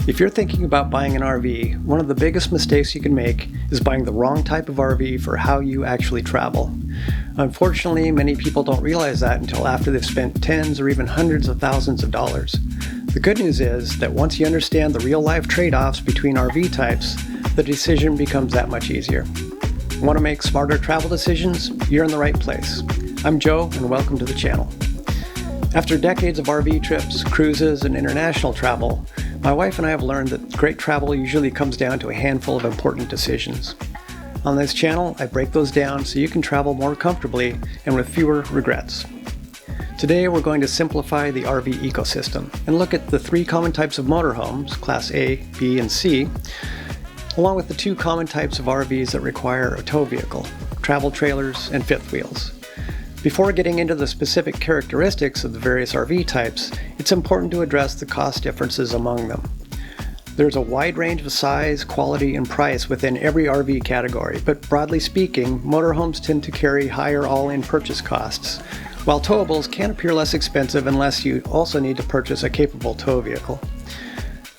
If you're thinking about buying an RV, one of the biggest mistakes you can make is buying the wrong type of RV for how you actually travel. Unfortunately, many people don't realize that until after they've spent tens or even hundreds of thousands of dollars. The good news is that once you understand the real-life trade-offs between RV types, the decision becomes that much easier. Want to make smarter travel decisions? You're in the right place. I'm Joe, and welcome to the channel. After decades of RV trips, cruises, and international travel, my wife and I have learned that great travel usually comes down to a handful of important decisions. On this channel, I break those down so you can travel more comfortably and with fewer regrets. Today, we're going to simplify the RV ecosystem and look at the three common types of motorhomes, Class A, B, and C, along with the two common types of RVs that require a tow vehicle, travel trailers and fifth wheels. Before getting into the specific characteristics of the various RV types, it's important to address the cost differences among them. There's a wide range of size, quality, and price within every RV category, but broadly speaking, motorhomes tend to carry higher all-in purchase costs, while towables can appear less expensive unless you also need to purchase a capable tow vehicle.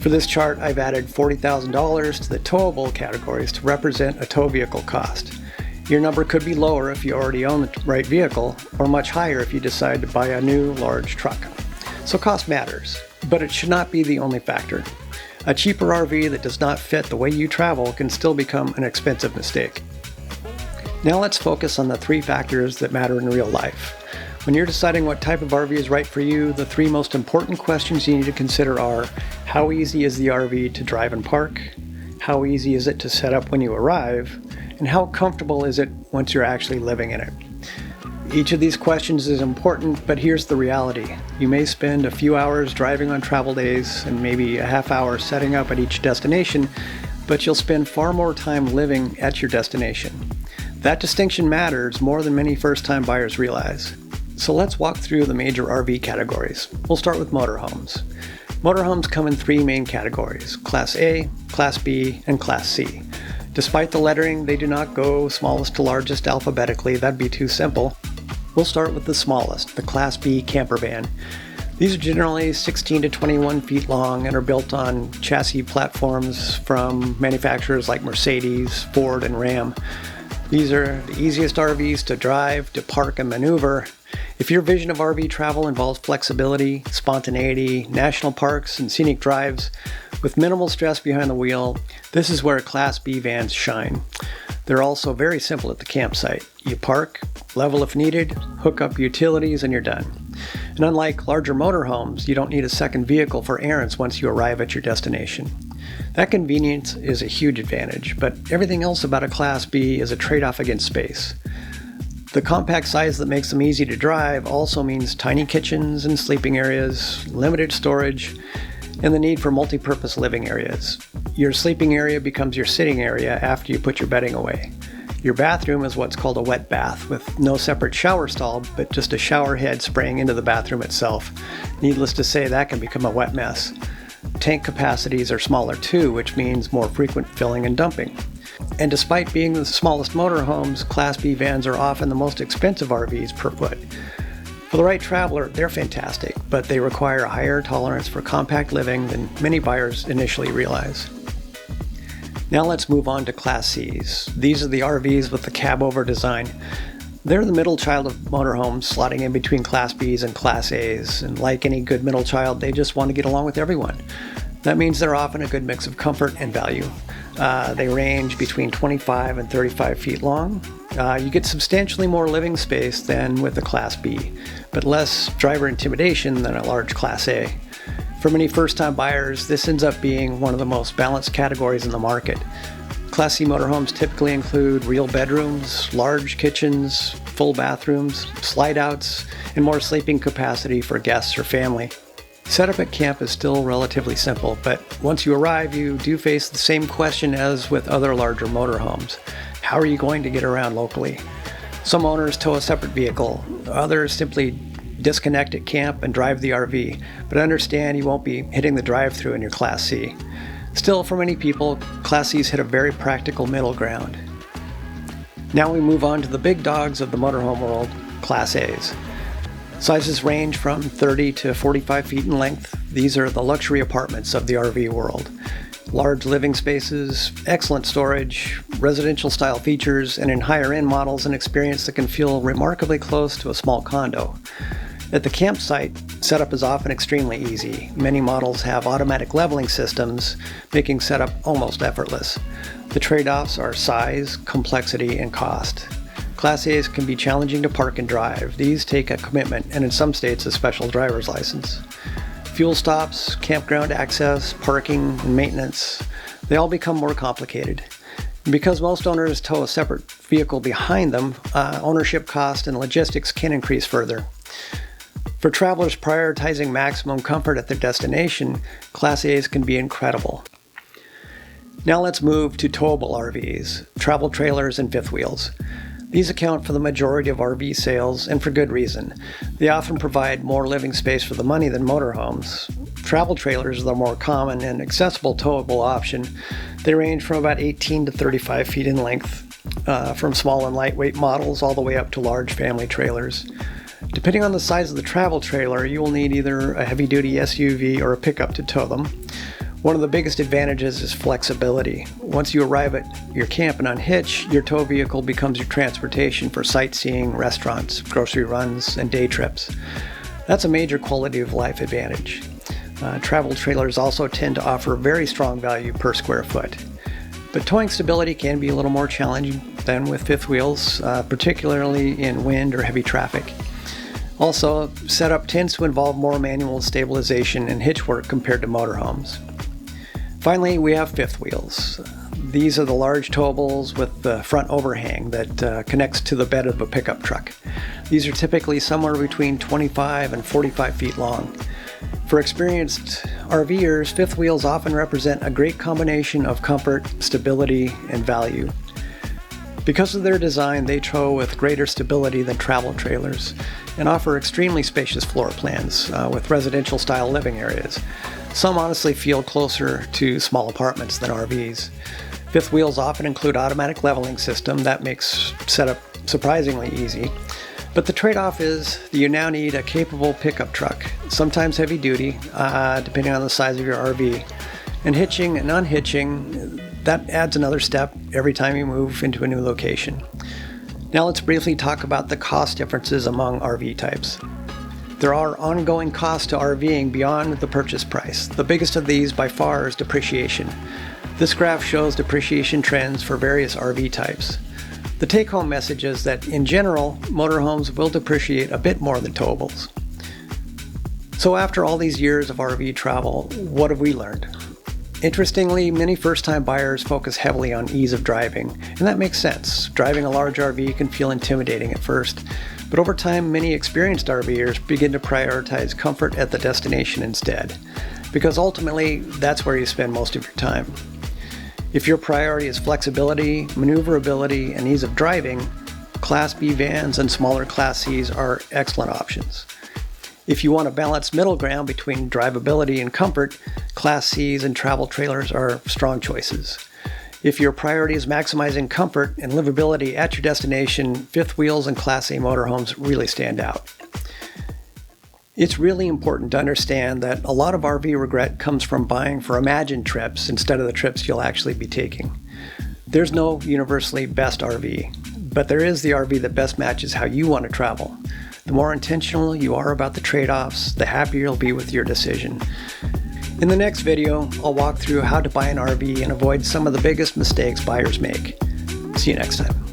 For this chart, I've added $40,000 to the towable categories to represent a tow vehicle cost. Your number could be lower if you already own the right vehicle, or much higher if you decide to buy a new large truck. So cost matters, but it should not be the only factor. A cheaper RV that does not fit the way you travel can still become an expensive mistake. Now let's focus on the three factors that matter in real life. When you're deciding what type of RV is right for you, the three most important questions you need to consider are: how easy is the RV to drive and park? How easy is it to set up when you arrive? And how comfortable is it once you're actually living in it? Each of these questions is important, but here's the reality. You may spend a few hours driving on travel days and maybe a half hour setting up at each destination, but you'll spend far more time living at your destination. That distinction matters more than many first-time buyers realize. So let's walk through the major RV categories. We'll start with motorhomes. Motorhomes come in three main categories: Class A, Class B, and Class C. Despite the lettering, they do not go smallest to largest alphabetically. That'd be too simple. We'll start with the smallest, the Class B camper van. These are generally 16 to 21 feet long and are built on chassis platforms from manufacturers like Mercedes, Ford, and Ram. These are the easiest RVs to drive, to park, and maneuver. If your vision of RV travel involves flexibility, spontaneity, national parks, and scenic drives with minimal stress behind the wheel, this is where Class B vans shine. They're also very simple at the campsite. You park, level if needed, hook up utilities, and you're done. And unlike larger motorhomes, you don't need a second vehicle for errands once you arrive at your destination. That convenience is a huge advantage, but everything else about a Class B is a trade-off against space. The compact size that makes them easy to drive also means tiny kitchens and sleeping areas, limited storage, and the need for multi-purpose living areas. Your sleeping area becomes your sitting area after you put your bedding away. Your bathroom is what's called a wet bath, with no separate shower stall, but just a shower head spraying into the bathroom itself. Needless to say, that can become a wet mess. Tank capacities are smaller too, which means more frequent filling and dumping. And despite being the smallest motorhomes, Class B vans are often the most expensive RVs per foot. For the right traveler, they're fantastic, but they require a higher tolerance for compact living than many buyers initially realize. Now let's move on to Class Cs. These are the RVs with the cab-over design. They're the middle child of motorhomes, slotting in between Class Bs and Class As, and like any good middle child, they just want to get along with everyone. That means they're often a good mix of comfort and value. They range between 25 and 35 feet long. You get substantially more living space than with a Class B, but less driver intimidation than a large Class A. For many first-time buyers, this ends up being one of the most balanced categories in the market. Class C motorhomes typically include real bedrooms, large kitchens, full bathrooms, slide-outs, and more sleeping capacity for guests or family. Setup at camp is still relatively simple, but once you arrive, you do face the same question as with other larger motorhomes. How are you going to get around locally? Some owners tow a separate vehicle, others simply disconnect at camp and drive the RV, but understand you won't be hitting the drive-thru in your Class C. Still, for many people, Class Cs hit a very practical middle ground. Now we move on to the big dogs of the motorhome world, Class As. Sizes range from 30 to 45 feet in length. These are the luxury apartments of the RV world. Large living spaces, excellent storage, residential style features, and in higher end models an experience that can feel remarkably close to a small condo. At the campsite, setup is often extremely easy. Many models have automatic leveling systems, making setup almost effortless. The trade-offs are size, complexity, and cost. Class A's can be challenging to park and drive. These take a commitment and in some states a special driver's license. Fuel stops, campground access, parking, and maintenance, they all become more complicated. And because most owners tow a separate vehicle behind them, ownership cost and logistics can increase further. For travelers prioritizing maximum comfort at their destination, Class A's can be incredible. Now let's move to towable RVs, travel trailers, and fifth wheels. These account for the majority of RV sales, and for good reason. They often provide more living space for the money than motorhomes. Travel trailers are the more common and accessible towable option. They range from about 18 to 35 feet in length, from small and lightweight models all the way up to large family trailers. Depending on the size of the travel trailer, you will need either a heavy-duty SUV or a pickup to tow them. One of the biggest advantages is flexibility. Once you arrive at your camp and unhitch, your tow vehicle becomes your transportation for sightseeing, restaurants, grocery runs, and day trips. That's a major quality of life advantage. Travel trailers also tend to offer very strong value per square foot. But towing stability can be a little more challenging than with fifth wheels, particularly in wind or heavy traffic. Also, setup tends to involve more manual stabilization and hitch work compared to motorhomes. Finally, we have fifth wheels. These are the large towables with the front overhang that connects to the bed of a pickup truck. These are typically somewhere between 25 and 45 feet long. For experienced RVers, fifth wheels often represent a great combination of comfort, stability, and value. Because of their design, they tow with greater stability than travel trailers and offer extremely spacious floor plans with residential-style living areas. Some honestly feel closer to small apartments than RVs. Fifth wheels often include automatic leveling system that makes setup surprisingly easy. But the trade-off is that you now need a capable pickup truck, sometimes heavy-duty, depending on the size of your RV. And hitching and unhitching, that adds another step every time you move into a new location. Now let's briefly talk about the cost differences among RV types. There are ongoing costs to RVing beyond the purchase price. The biggest of these by far is depreciation. This graph shows depreciation trends for various RV types. The take-home message is that in general, motorhomes will depreciate a bit more than towables. So after all these years of RV travel, what have we learned? Interestingly, many first-time buyers focus heavily on ease of driving, and that makes sense. Driving a large RV can feel intimidating at first, but over time, many experienced RVers begin to prioritize comfort at the destination instead, because ultimately, that's where you spend most of your time. If your priority is flexibility, maneuverability, and ease of driving, Class B vans and smaller Class Cs are excellent options. If you want a balanced middle ground between drivability and comfort, Class Cs and travel trailers are strong choices. If your priority is maximizing comfort and livability at your destination, fifth wheels and Class A motorhomes really stand out. It's really important to understand that a lot of RV regret comes from buying for imagined trips instead of the trips you'll actually be taking. There's no universally best RV, but there is the RV that best matches how you want to travel. The more intentional you are about the trade-offs, the happier you'll be with your decision. In the next video, I'll walk through how to buy an RV and avoid some of the biggest mistakes buyers make. See you next time.